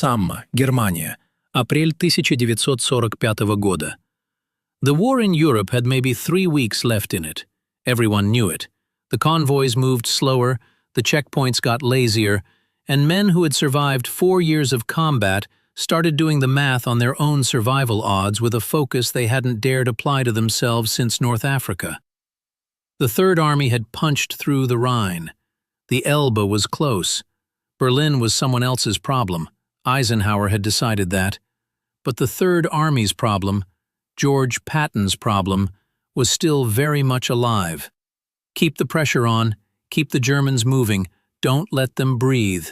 Самма, Германия. Апрель 1945 года. The war in Europe had maybe 3 weeks left in it. Everyone knew it. The convoys moved slower, the checkpoints got lazier, and men who had survived 4 years of combat started doing the math on their own survival odds with a focus they hadn't dared apply to themselves since North Africa. The Third Army had punched through the Rhine. The Elbe was close. Berlin was someone else's problem. Eisenhower had decided that. But the Third Army's problem, George Patton's problem, was still very much alive. Keep the pressure on, keep the Germans moving, don't let them breathe.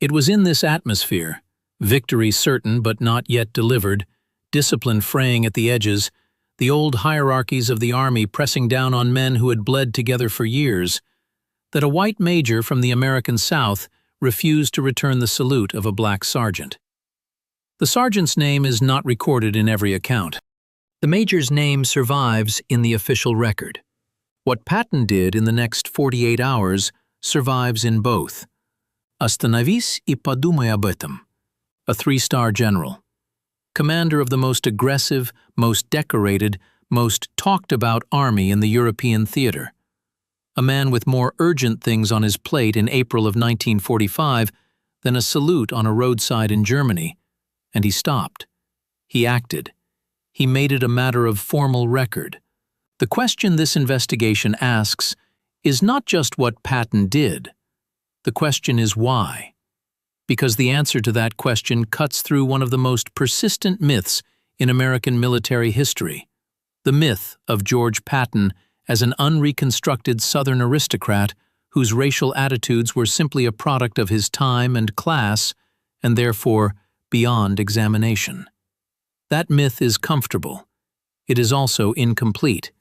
It was in this atmosphere, victory certain but not yet delivered, discipline fraying at the edges, the old hierarchies of the army pressing down on men who had bled together for years, that a white major from the American South refused to return the salute of a black sergeant. The sergeant's name is not recorded in every account. The major's name survives in the official record. What Patton did in the next 48 hours survives in both. Остановись и подумай об этом. A 3-star general. Commander of the most aggressive, most decorated, most talked-about army in the European theater. A man with more urgent things on his plate in April of 1945 than a salute on a roadside in Germany. And he stopped. He acted. He made it a matter of formal record. The question this investigation asks is not just what Patton did. The question is why. Because the answer to that question cuts through one of the most persistent myths in American military history, the myth of George Patton as an unreconstructed Southern aristocrat whose racial attitudes were simply a product of his time and class, and therefore beyond examination. That myth is comfortable. It is also incomplete.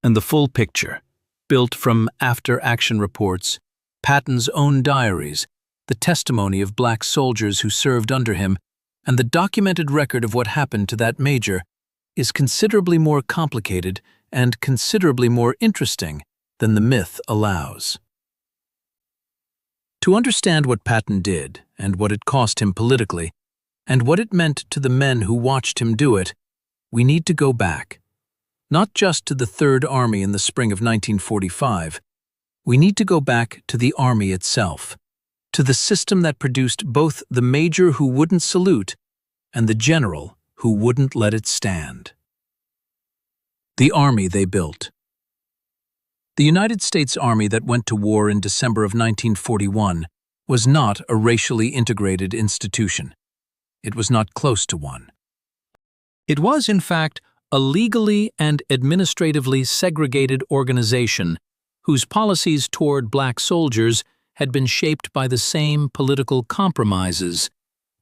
And the full picture, built from after-action reports, Patton's own diaries, the testimony of black soldiers who served under him, and the documented record of what happened to that major, is considerably more complicated and considerably more interesting than the myth allows. To understand what Patton did, and what it cost him politically, and what it meant to the men who watched him do it, we need to go back. Not just to the Third Army in the spring of 1945. We need to go back to the Army itself, to the system that produced both the major who wouldn't salute and the general who wouldn't let it stand. The Army they built. The United States Army that went to war in December of 1941 was not a racially integrated institution. It was not close to one. It was, in fact, a legally and administratively segregated organization whose policies toward black soldiers had been shaped by the same political compromises,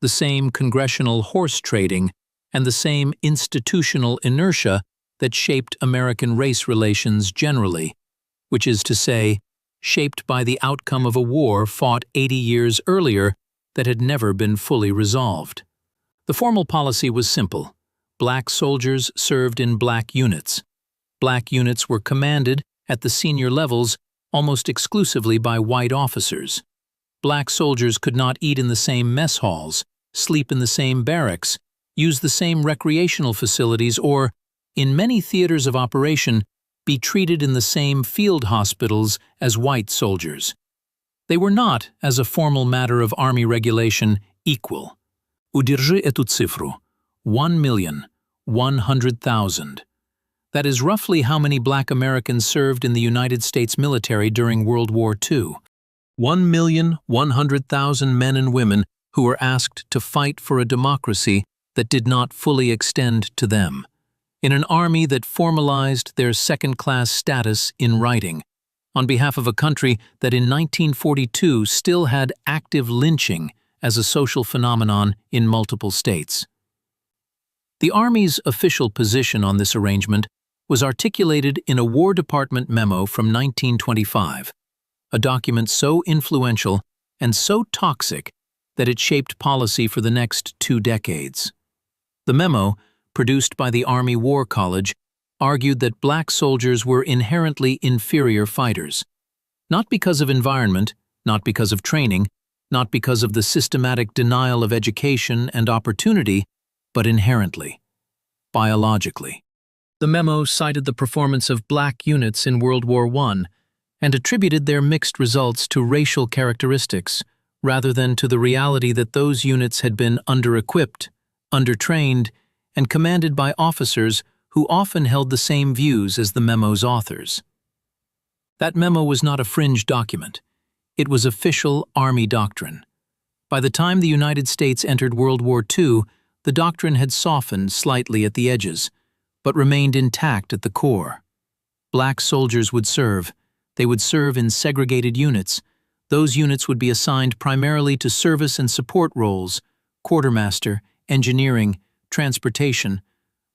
the same congressional horse trading, and the same institutional inertia that shaped American race relations generally, which is to say, shaped by the outcome of a war fought 80 years earlier that had never been fully resolved. The formal policy was simple. Black soldiers served in black units. Black units were commanded at the senior levels almost exclusively by white officers. Black soldiers could not eat in the same mess halls, sleep in the same barracks, use the same recreational facilities, or, in many theaters of operation, be treated in the same field hospitals as white soldiers. They were not, as a formal matter of Army regulation, equal. Удержи эту цифру. 1,100,000. That is roughly how many black Americans served in the United States military during World War II. 1,100,000 men and women who were asked to fight for a democracy that did not fully extend to them, in an army that formalized their second-class status in writing, on behalf of a country that in 1942 still had active lynching as a social phenomenon in multiple states. The Army's official position on this arrangement was articulated in a War Department memo from 1925, a document so influential and so toxic that it shaped policy for the next 2 decades. The memo, produced by the Army War College, argued that black soldiers were inherently inferior fighters, not because of environment, not because of training, not because of the systematic denial of education and opportunity, but inherently, biologically. The memo cited the performance of black units in World War I and attributed their mixed results to racial characteristics rather than to the reality that those units had been under-equipped, under-trained, and commanded by officers who often held the same views as the memo's authors. That memo was not a fringe document. It was official Army doctrine. By the time the United States entered World War II, the doctrine had softened slightly at the edges, but remained intact at the core. Black soldiers would serve. They would serve in segregated units. Those units would be assigned primarily to service and support roles, quartermaster, engineering, transportation,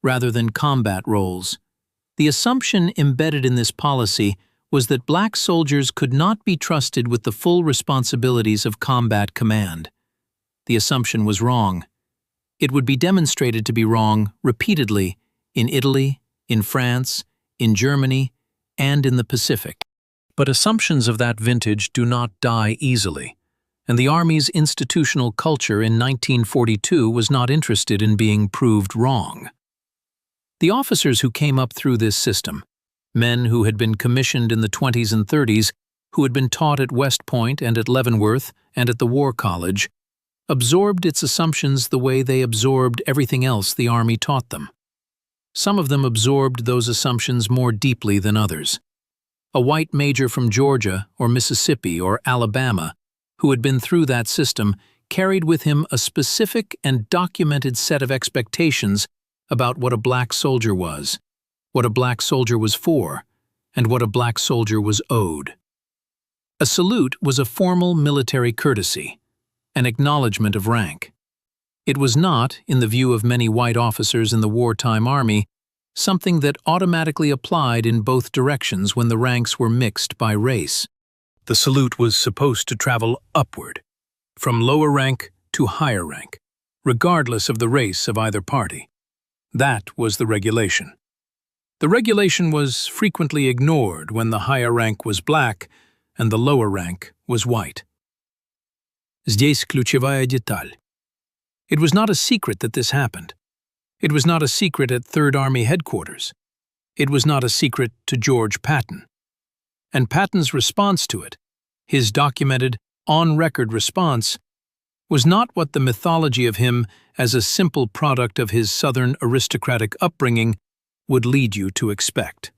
rather than combat roles. The assumption embedded in this policy was that black soldiers could not be trusted with the full responsibilities of combat command. The assumption was wrong. It would be demonstrated to be wrong repeatedly in Italy, in France, in Germany, and in the Pacific. But assumptions of that vintage do not die easily, and the Army's institutional culture in 1942 was not interested in being proved wrong. The officers who came up through this system, men who had been commissioned in the 20s and 30s, who had been taught at West Point and at Leavenworth and at the War College, absorbed its assumptions the way they absorbed everything else the Army taught them. Some of them absorbed those assumptions more deeply than others. A white major from Georgia or Mississippi or Alabama who had been through that system carried with him a specific and documented set of expectations about what a black soldier was, what a black soldier was for, and what a black soldier was owed. A salute was a formal military courtesy, an acknowledgement of rank. It was not, in the view of many white officers in the wartime Army, something that automatically applied in both directions when the ranks were mixed by race. The salute was supposed to travel upward, from lower rank to higher rank, regardless of the race of either party. That was the regulation. The regulation was frequently ignored when the higher rank was black and the lower rank was white. Здесь ключевая деталь. It was not a secret that this happened. It was not a secret at 3rd Army headquarters. It was not a secret to George Patton. And Patton's response to it, his documented, on-record response, was not what the mythology of him as a simple product of his Southern aristocratic upbringing would lead you to expect.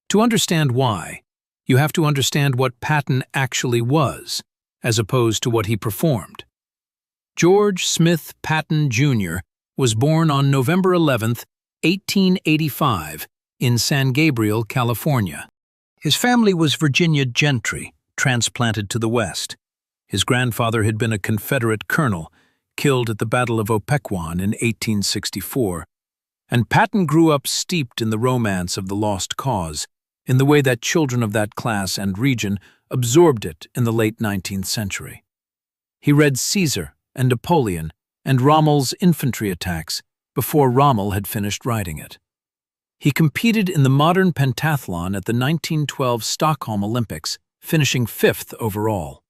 To understand why, you have to understand what Patton actually was, as opposed to what he performed. George Smith Patton, Jr. was born on November 11, 1885, in San Gabriel, California. His family was Virginia gentry, transplanted to the West. His grandfather had been a Confederate colonel, killed at the Battle of Opequon in 1864, and Patton grew up steeped in the romance of the lost cause, in the way that children of that class and region absorbed it in the late 19th century. He read Caesar and Napoleon and Rommel's infantry attacks before Rommel had finished writing it. He competed in the modern pentathlon at the 1912 Stockholm Olympics, finishing 5th overall.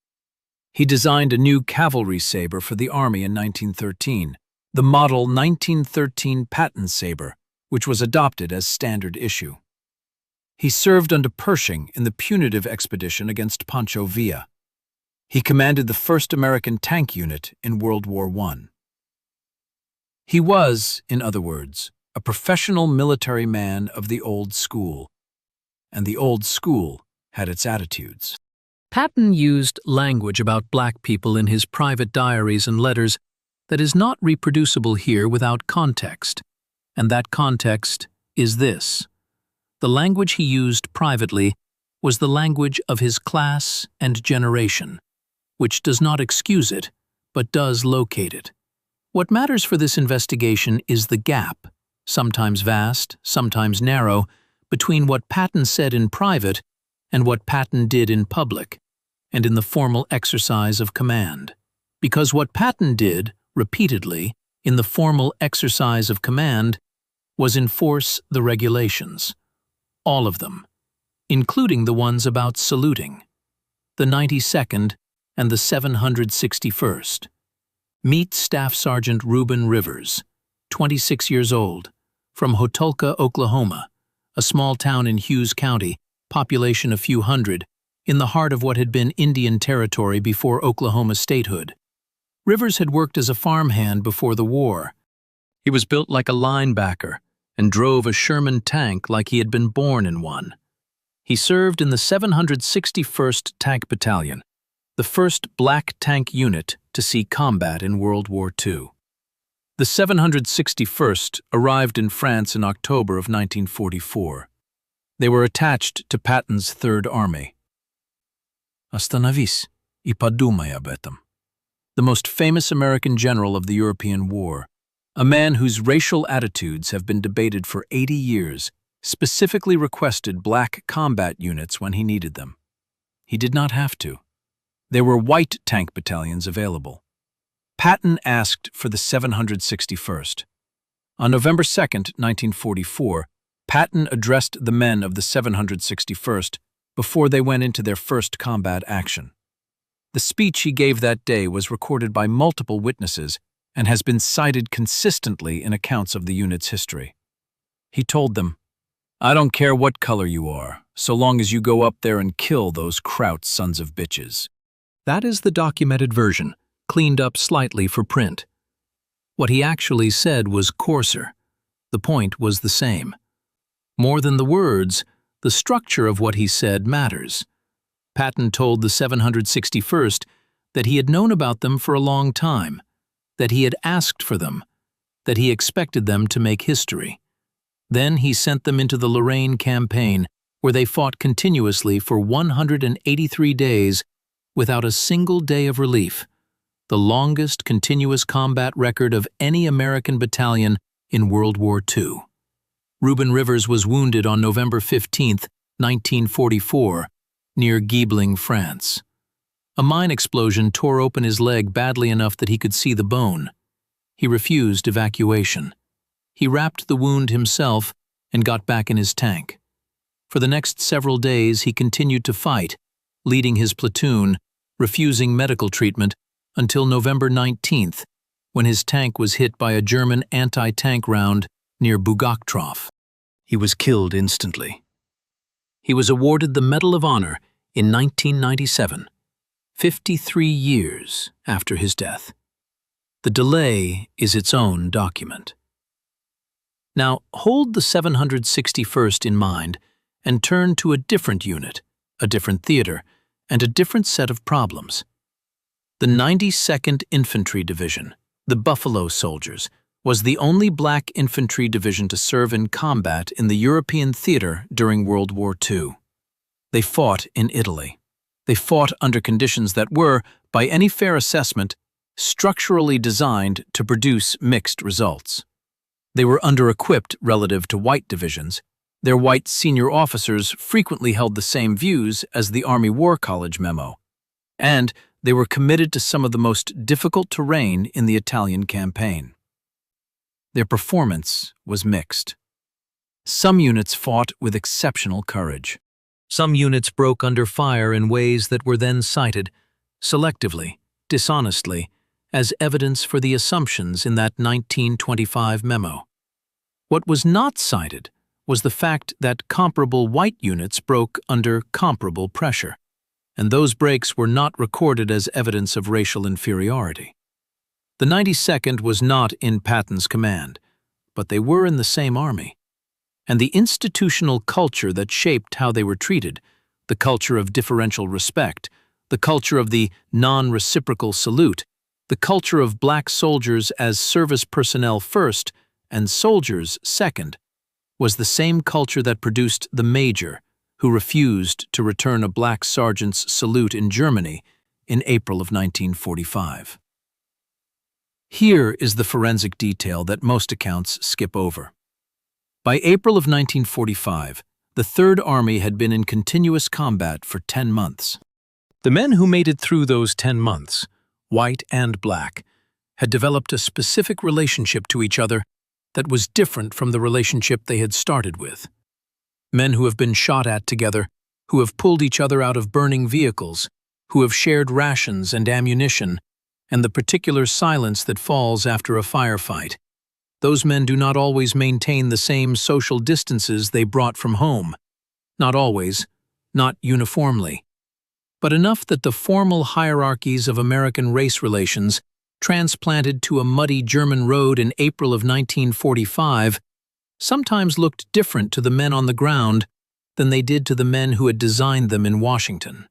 He designed a new cavalry saber for the Army in 1913, the model 1913 Patton saber, which was adopted as standard issue. He served under Pershing in the punitive expedition against Pancho Villa. He commanded the 1st American tank unit in World War I. He was, in other words, a professional military man of the old school, and the old school had its attitudes. Patton used language about black people in his private diaries and letters that is not reproducible here without context, and that context is this. The language he used privately was the language of his class and generation, which does not excuse it, but does locate it. What matters for this investigation is the gap, sometimes vast, sometimes narrow, between what Patton said in private and what Patton did in public, and in the formal exercise of command. Because what Patton did, repeatedly, in the formal exercise of command, was enforce the regulations. All of them, including the ones about saluting. The 92nd, and the 761st. Meet Staff Sergeant Reuben Rivers, 26 years old, from Hotulka, Oklahoma, a small town in Hughes County, population a few hundred, in the heart of what had been Indian Territory before Oklahoma statehood. Rivers had worked as a farmhand before the war. He was built like a linebacker and drove a Sherman tank like he had been born in one. He served in the 761st Tank Battalion, the first black tank unit to see combat in World War II. The 761st arrived in France in October of 1944. They were attached to Patton's Third Army. Остановись и подумай об этом. The most famous American general of the European War, a man whose racial attitudes have been debated for 80 years, specifically requested black combat units when he needed them. He did not have to. There were white tank battalions available. Patton asked for the 761st. On November 2, 1944, Patton addressed the men of the 761st before they went into their first combat action. The speech he gave that day was recorded by multiple witnesses and has been cited consistently in accounts of the unit's history. He told them, "I don't care what color you are, so long as you go up there and kill those Kraut sons of bitches." That is the documented version, cleaned up slightly for print. What he actually said was coarser. The point was the same. More than the words, the structure of what he said matters. Patton told the 761st that he had known about them for a long time, that he had asked for them, that he expected them to make history. Then he sent them into the Lorraine campaign, where they fought continuously for 183 days without a single day of relief, the longest continuous combat record of any American battalion in World War II. Reuben Rivers was wounded on November 15, 1944, near Gibelin, France. A mine explosion tore open his leg badly enough that he could see the bone. He refused evacuation. He wrapped the wound himself and got back in his tank. For the next several days, he continued to fight, leading his platoon, refusing medical treatment, until November 19th, when his tank was hit by a German anti-tank round near Bugaktrov. He was killed instantly. He was awarded the Medal of Honor in 1997, 53 years after his death. The delay is its own document. Now, hold the 761st in mind and turn to a different unit, a different theater, and a different set of problems. The 92nd Infantry Division, the Buffalo Soldiers, was the only black infantry division to serve in combat in the European theater during World War II. They fought in Italy. They fought under conditions that were, by any fair assessment, structurally designed to produce mixed results. They were under-equipped relative to white divisions. Their white senior officers frequently held the same views as the Army War College memo. And they were committed to some of the most difficult terrain in the Italian campaign. Their performance was mixed. Some units fought with exceptional courage. Some units broke under fire in ways that were then cited, selectively, dishonestly, as evidence for the assumptions in that 1925 memo. What was not cited was the fact that comparable white units broke under comparable pressure, and those breaks were not recorded as evidence of racial inferiority. The 92nd was not in Patton's command, but they were in the same army. And the institutional culture that shaped how they were treated, the culture of differential respect, the culture of the non-reciprocal salute, the culture of black soldiers as service personnel first and soldiers second, was the same culture that produced the major who refused to return a black sergeant's salute in Germany in April of 1945. Here is the forensic detail that most accounts skip over. By April of 1945, the Third Army had been in continuous combat for 10 months. The men who made it through those 10 months, white and black, had developed a specific relationship to each other that was different from the relationship they had started with. Men who have been shot at together, who have pulled each other out of burning vehicles, who have shared rations and ammunition, and the particular silence that falls after a firefight. Those men do not always maintain the same social distances they brought from home. Not always, not uniformly, but enough that the formal hierarchies of American race relations, transplanted to a muddy German road in April of 1945, sometimes looked different to the men on the ground than they did to the men who had designed them in Washington.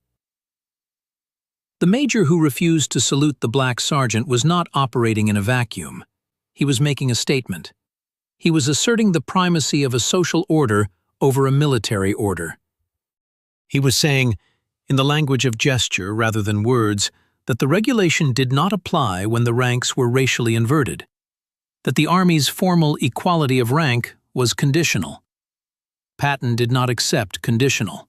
The major who refused to salute the black sergeant was not operating in a vacuum. He was making a statement. He was asserting the primacy of a social order over a military order. He was saying, in the language of gesture rather than words, that the regulation did not apply when the ranks were racially inverted, that the Army's formal equality of rank was conditional. Patton did not accept conditional.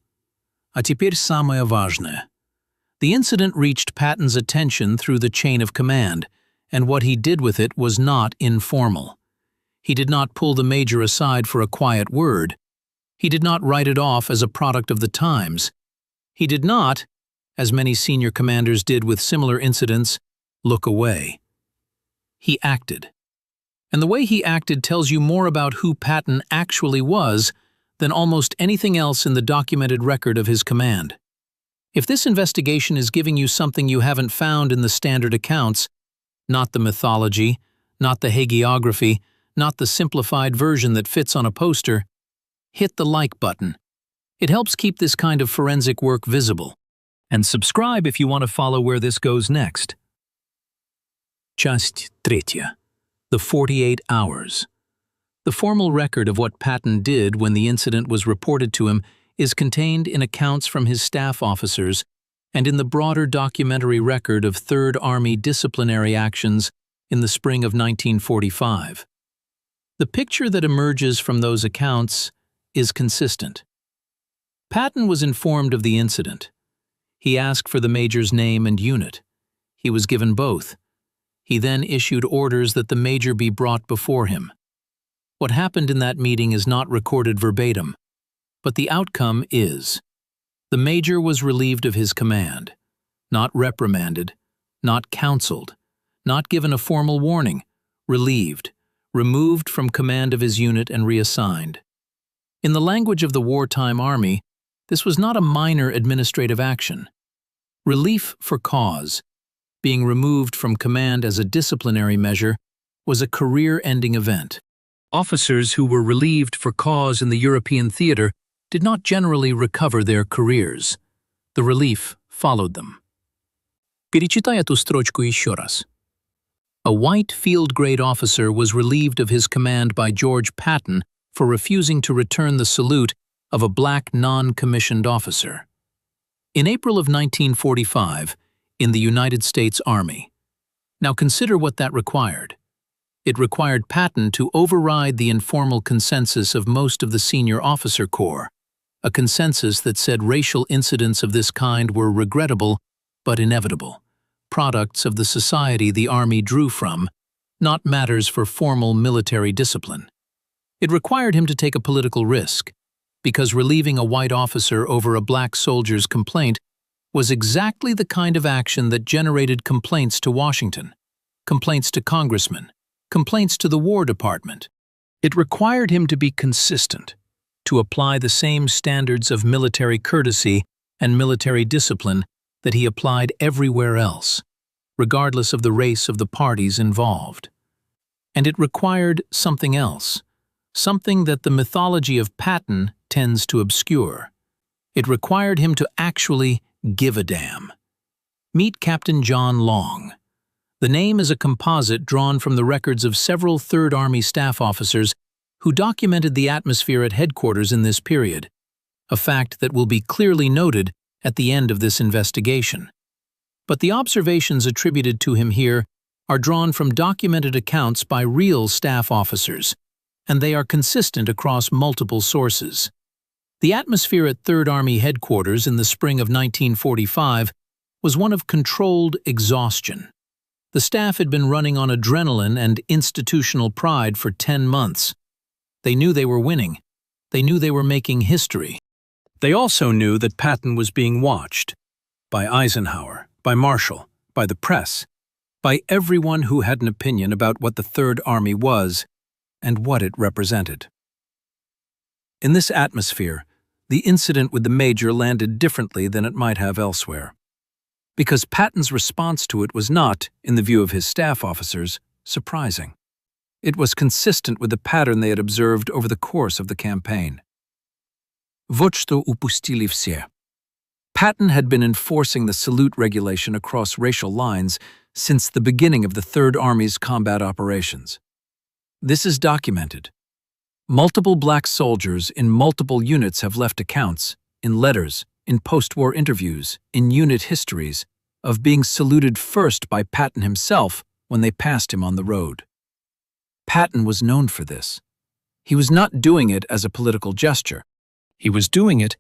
A теперь самое важное. The incident reached Patton's attention through the chain of command, and what he did with it was not informal. He did not pull the major aside for a quiet word. He did not write it off as a product of the times. He did not, as many senior commanders did with similar incidents, look away. He acted. And the way he acted tells you more about who Patton actually was than almost anything else in the documented record of his command. If this investigation is giving you something you haven't found in the standard accounts, not the mythology, not the hagiography, not the simplified version that fits on a poster, hit the like button. It helps keep this kind of forensic work visible. And subscribe if you want to follow where this goes next. Часть третья. The 48 hours. The formal record of what Patton did when the incident was reported to him is contained in accounts from his staff officers and in the broader documentary record of Third Army disciplinary actions in the spring of 1945. The picture that emerges from those accounts is consistent. Patton was informed of the incident. He asked for the major's name and unit. He was given both. He then issued orders that the major be brought before him. What happened in that meeting is not recorded verbatim, but the outcome is: the major was relieved of his command, not reprimanded, not counseled, not given a formal warning, relieved, removed from command of his unit and reassigned. In the language of the wartime Army, this was not a minor administrative action. Relief for cause, being removed from command as a disciplinary measure, was a career-ending event. Officers who were relieved for cause in the European theater did not generally recover their careers. The relief followed them. Перечитай эту строчку еще раз. A white field-grade officer was relieved of his command by George Patton for refusing to return the salute of a black non-commissioned officer. In April of 1945, in the United States Army. Now consider what that required. It required Patton to override the informal consensus of most of the senior officer corps, a consensus that said racial incidents of this kind were regrettable but inevitable, products of the society the Army drew from, not matters for formal military discipline. It required him to take a political risk, because relieving a white officer over a black soldier's complaint was exactly the kind of action that generated complaints to Washington, complaints to congressmen, complaints to the War Department. It required him to be consistent, to apply the same standards of military courtesy and military discipline that he applied everywhere else, regardless of the race of the parties involved. And it required something else, something that the mythology of Patton tends to obscure. It required him to actually give a damn. Meet Captain John Long. The name is a composite drawn from the records of several Third Army staff officers who documented the atmosphere at headquarters in this period, a fact that will be clearly noted at the end of this investigation. But the observations attributed to him here are drawn from documented accounts by real staff officers, and they are consistent across multiple sources. The atmosphere at Third Army headquarters in the spring of 1945 was one of controlled exhaustion. The staff had been running on adrenaline and institutional pride for 10 months. They knew they were winning. They knew they were making history. They also knew that Patton was being watched. by Eisenhower, by Marshall, by the press, by everyone who had an opinion about what the Third Army was and what it represented. In this atmosphere, the incident with the Major landed differently than it might have elsewhere, because Patton's response to it was not, in the view of his staff officers, surprising. It was consistent with the pattern they had observed over the course of the campaign. Вот что упустили все. Patton had been enforcing the salute regulation across racial lines since the beginning of the Third Army's combat operations. This is documented. Multiple black soldiers in multiple units have left accounts, in letters, in post-war interviews, in unit histories, of being saluted first by Patton himself when they passed him on the road. Patton was known for this. He was not doing it as a political gesture. He was doing it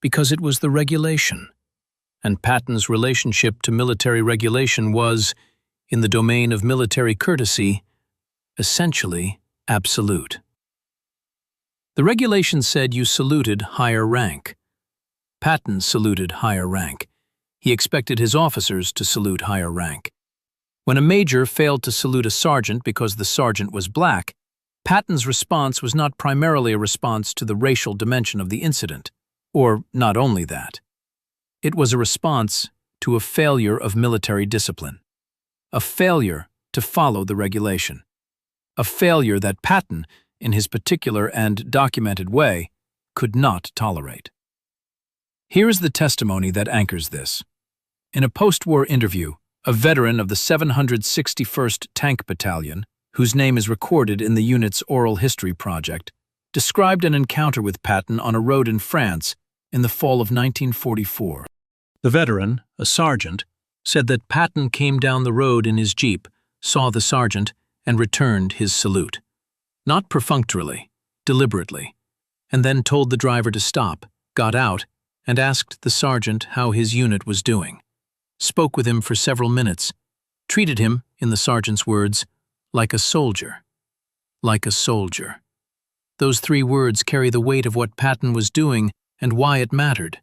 because it was the regulation. And Patton's relationship to military regulation was, in the domain of military courtesy, essentially absolute. The regulation said you saluted higher rank. Patton saluted higher rank. He expected his officers to salute higher rank. When a major failed to salute a sergeant because the sergeant was black, Patton's response was not primarily a response to the racial dimension of the incident, or not only that. It was a response to a failure of military discipline, a failure to follow the regulation, a failure that Patton, in his particular and documented way, could not tolerate. Here is the testimony that anchors this. In a post-war interview, a veteran of the 761st Tank Battalion, whose name is recorded in the unit's oral history project, described an encounter with Patton on a road in France in the fall of 1944. The veteran, a sergeant, said that Patton came down the road in his jeep, saw the sergeant, and returned his salute. Not perfunctorily, deliberately, and then told the driver to stop, got out, and asked the sergeant how his unit was doing. Spoke with him for several minutes, treated him, in the sergeant's words, like a soldier. Like a soldier. Those three words carry the weight of what Patton was doing and why it mattered.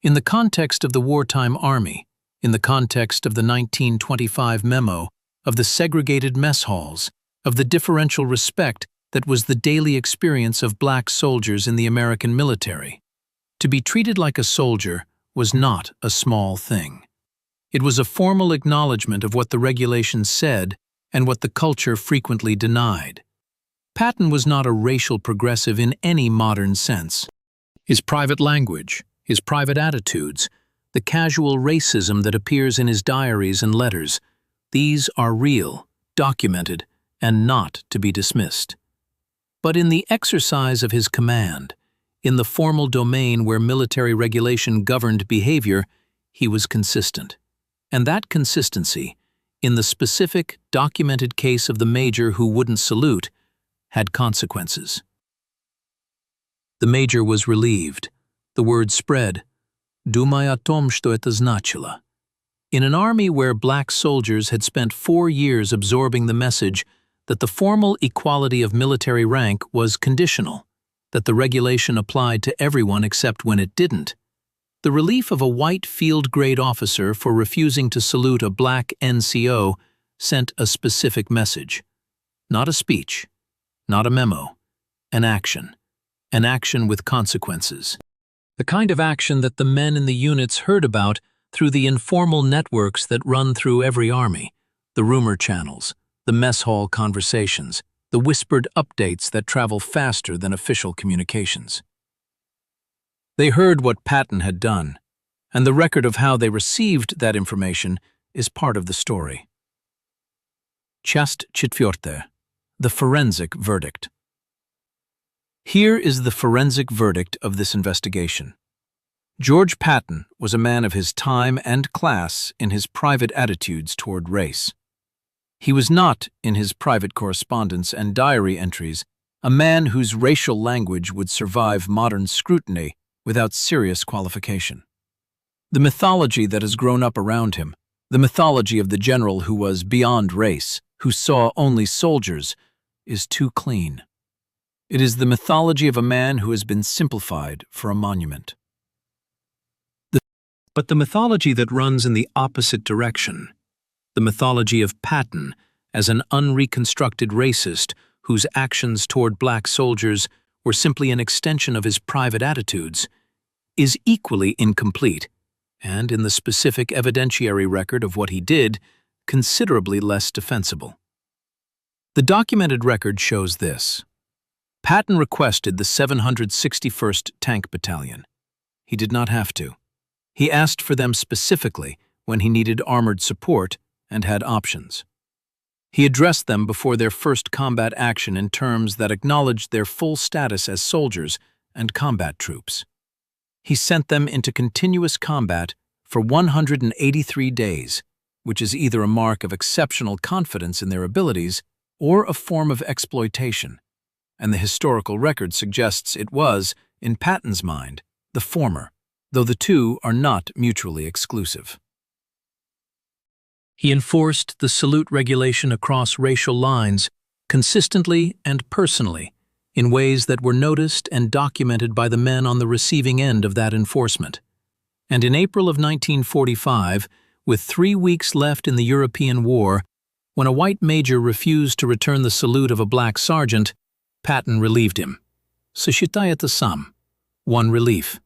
In the context of the wartime army, in the context of the 1925 memo, of the segregated mess halls, of the differential respect that was the daily experience of black soldiers in the American military, to be treated like a soldier was not a small thing. It was a formal acknowledgement of what the regulations said and what the culture frequently denied. Patton was not a racial progressive in any modern sense. His private language, his private attitudes, the casual racism that appears in his diaries and letters, these are real, documented, and not to be dismissed. But in the exercise of his command, in the formal domain where military regulation governed behavior, he was consistent. And that consistency, in the specific, documented case of the major who wouldn't salute, had consequences. The major was relieved. The word spread. Думай о том, что это значило. In an army where black soldiers had spent 4 years absorbing the message that the formal equality of military rank was conditional, that the regulation applied to everyone except when it didn't, the relief of a white field-grade officer for refusing to salute a black NCO sent a specific message. Not a speech, not a memo, an action with consequences. The kind of action that the men in the units heard about through the informal networks that run through every army, the rumor channels, the mess hall conversations, the whispered updates that travel faster than official communications. They heard what Patton had done, and the record of how they received that information is part of the story. Часть четвертая. The forensic verdict. Here is the forensic verdict of this investigation. George Patton was a man of his time and class in his private attitudes toward race. He was not, in his private correspondence and diary entries, a man whose racial language would survive modern scrutiny without serious qualification. The mythology that has grown up around him, the mythology of the general who was beyond race, who saw only soldiers, is too clean. It is the mythology of a man who has been simplified for a monument. But the mythology that runs in the opposite direction, the mythology of Patton as an unreconstructed racist whose actions toward black soldiers were simply an extension of his private attitudes, is equally incomplete, and in the specific evidentiary record of what he did, considerably less defensible. The documented record shows this. Patton requested the 761st Tank Battalion. He did not have to. He asked for them specifically when he needed armored support and had options. He addressed them before their first combat action in terms that acknowledged their full status as soldiers and combat troops. He sent them into continuous combat for 183 days, which is either a mark of exceptional confidence in their abilities or a form of exploitation, and the historical record suggests it was, in Patton's mind, the former, though the two are not mutually exclusive. He enforced the salute regulation across racial lines, consistently and personally, in ways that were noticed and documented by the men on the receiving end of that enforcement. And in April of 1945, with 3 weeks left in the European War, when a white major refused to return the salute of a black sergeant, Patton relieved him. Sashitayat Sam, one relief.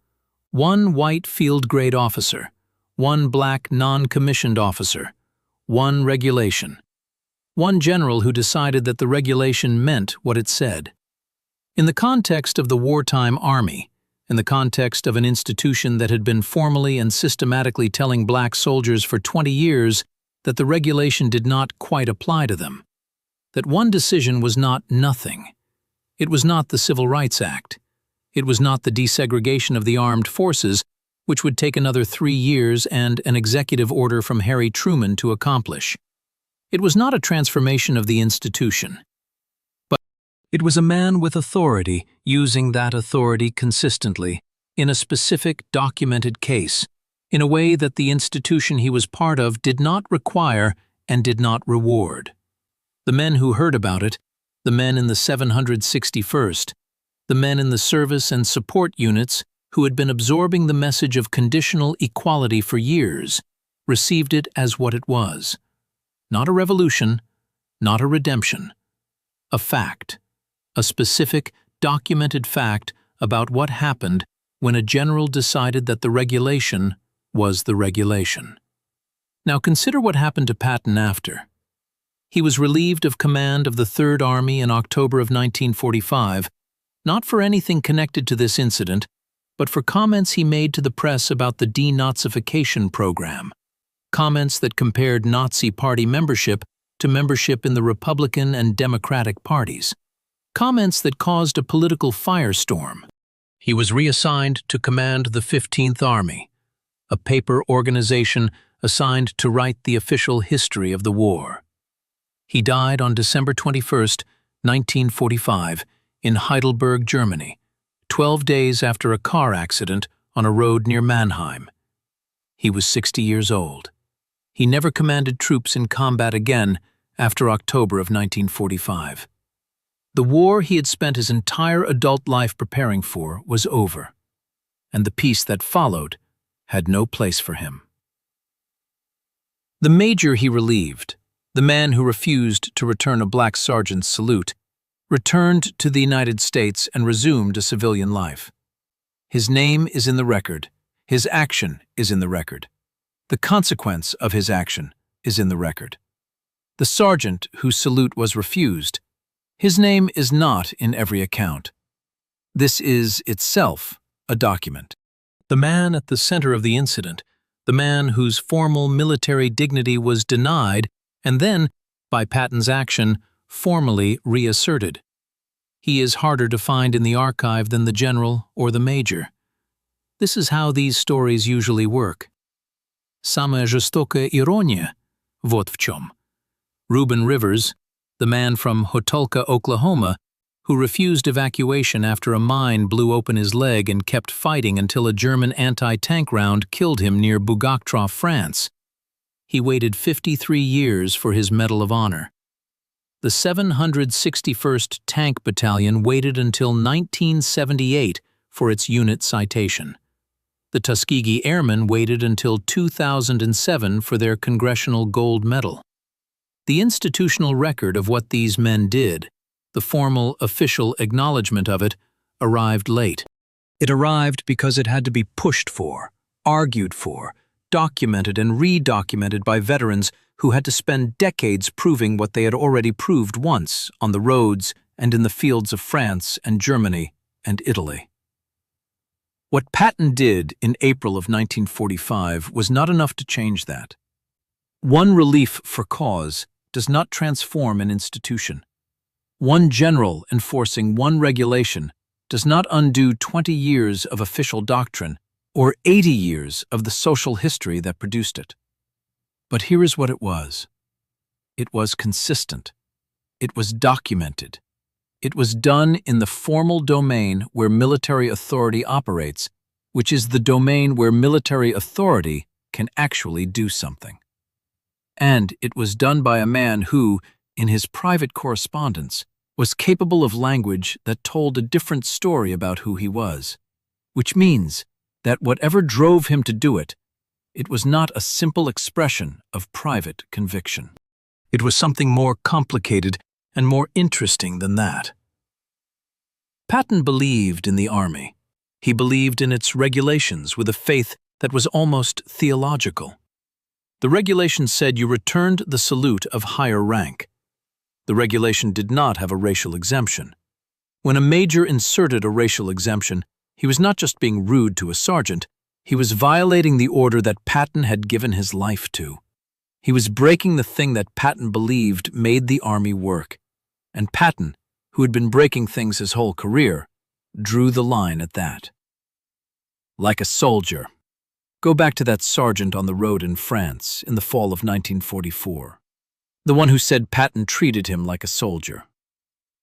One white field-grade officer, one black non-commissioned officer, one regulation. One general who decided that the regulation meant what it said. In the context of the wartime army, in the context of an institution that had been formally and systematically telling black soldiers for 20 years that the regulation did not quite apply to them, that one decision was not nothing. It was not the Civil Rights Act. It was not the desegregation of the armed forces, which would take another 3 years and an executive order from Harry Truman to accomplish. It was not a transformation of the institution. But it was a man with authority using that authority consistently, in a specific documented case, in a way that the institution he was part of did not require and did not reward. The men who heard about it, the men in the 761st, the men in the service and support units who had been absorbing the message of conditional equality for years, received it as what it was. Not a revolution, not a redemption. A fact, a specific, documented fact about what happened when a general decided that the regulation was the regulation. Now consider what happened to Patton after. He was relieved of command of the Third Army in October of 1945, not for anything connected to this incident, but for comments he made to the press about the denazification program, comments that compared Nazi Party membership to membership in the Republican and Democratic parties, comments that caused a political firestorm. He was reassigned to command the 15th Army, a paper organization assigned to write the official history of the war. He died on December 21, 1945, in Heidelberg, Germany, 12 days after a car accident on a road near Mannheim. He was 60 years old. He never commanded troops in combat again after October of 1945. The war he had spent his entire adult life preparing for was over, and the peace that followed had no place for him. The major he relieved, the man who refused to return a black sergeant's salute, returned to the United States and resumed a civilian life. His name is in the record. His action is in the record. The consequence of his action is in the record. The sergeant whose salute was refused, his name is not in every account. This is itself a document. The man at the center of the incident, the man whose formal military dignity was denied and then, by Patton's action, formally reasserted. He is harder to find in the archive than the general or the major. This is how these stories usually work. Самая жестокая ирония, вот в чем. Reuben Rivers, the man from Hotulka, Oklahoma, who refused evacuation after a mine blew open his leg and kept fighting until a German anti-tank round killed him near Bugactroff, France. He waited 53 years for his Medal of Honor. The 761st Tank Battalion waited until 1978 for its unit citation. The Tuskegee Airmen waited until 2007 for their Congressional Gold Medal. The institutional record of what these men did, the formal official acknowledgement of it, arrived late. It arrived because it had to be pushed for, argued for, documented and re-documented by veterans who had to spend decades proving what they had already proved once on the roads and in the fields of France and Germany and Italy. What Patton did in April of 1945 was not enough to change that. One relief for cause does not transform an institution. One general enforcing one regulation does not undo 20 years of official doctrine or 80 years of the social history that produced it. But here is what it was. It was consistent. It was documented. It was done in the formal domain where military authority operates, which is the domain where military authority can actually do something. And it was done by a man who, in his private correspondence, was capable of language that told a different story about who he was, which means that whatever drove him to do it, it was not a simple expression of private conviction. It was something more complicated and more interesting than that. Patton believed in the Army. He believed in its regulations with a faith that was almost theological. The regulation said you returned the salute of higher rank. The regulation did not have a racial exemption. When a major inserted a racial exemption, he was not just being rude to a sergeant, he was violating the order that Patton had given his life to. He was breaking the thing that Patton believed made the Army work. And Patton, who had been breaking things his whole career, drew the line at that. Like a soldier. Go back to that sergeant on the road in France in the fall of 1944. The one who said Patton treated him like a soldier.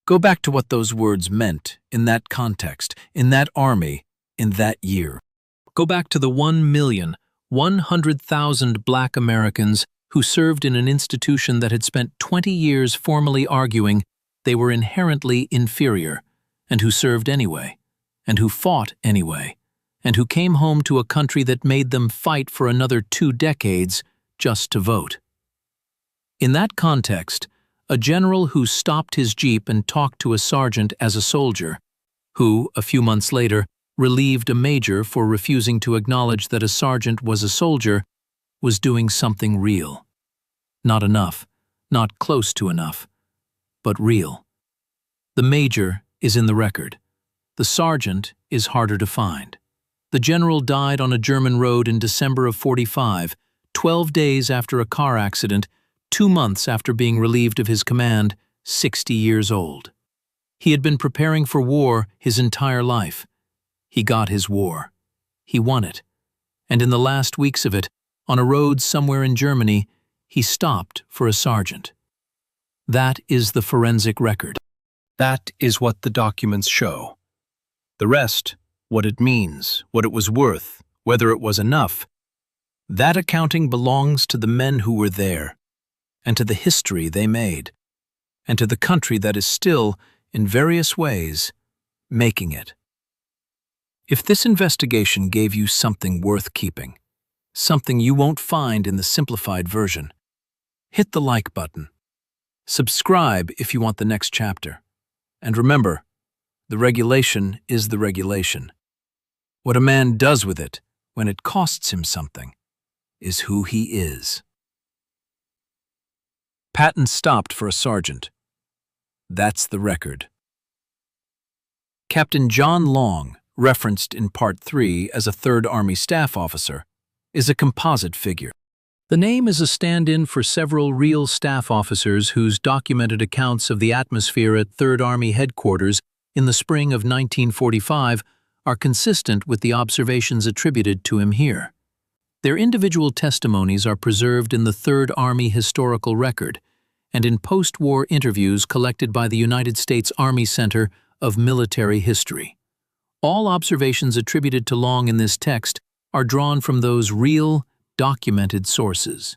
Go back to what those words meant in that context, in that army, in that year. Go back to the 1,100,000 Black Americans who served in an institution that had spent 20 years formally arguing they were inherently inferior, and who served anyway, and who fought anyway, and who came home to a country that made them fight for another 2 decades just to vote. In that context, a general who stopped his jeep and talked to a sergeant as a soldier, who, a few months later, relieved a major for refusing to acknowledge that a sergeant was a soldier, was doing something real. Not enough, not close to enough, but real. The major is in the record. The sergeant is harder to find. The general died on a German road in December of '45, 12 days after a car accident, 2 months after being relieved of his command, 60 years old. He had been preparing for war his entire life. He got his war. He won it. And in the last weeks of it, on a road somewhere in Germany, he stopped for a sergeant. That is the forensic record. That is what the documents show. The rest, what it means, what it was worth, whether it was enough, that accounting belongs to the men who were there, and to the history they made, and to the country that is still, in various ways, making it. If this investigation gave you something worth keeping, something you won't find in the simplified version, hit the like button. Subscribe if you want the next chapter. And remember, the regulation is the regulation. What a man does with it, when it costs him something, is who he is. Patton stopped for a sergeant. That's the record. Captain John Long, referenced in Part 3 as a 3rd Army staff officer, is a composite figure. The name is a stand-in for several real staff officers whose documented accounts of the atmosphere at 3rd Army headquarters in the spring of 1945 are consistent with the observations attributed to him here. Their individual testimonies are preserved in the 3rd Army Historical Record and in post-war interviews collected by the United States Army Center of Military History. All observations attributed to Long in this text are drawn from those real, documented sources.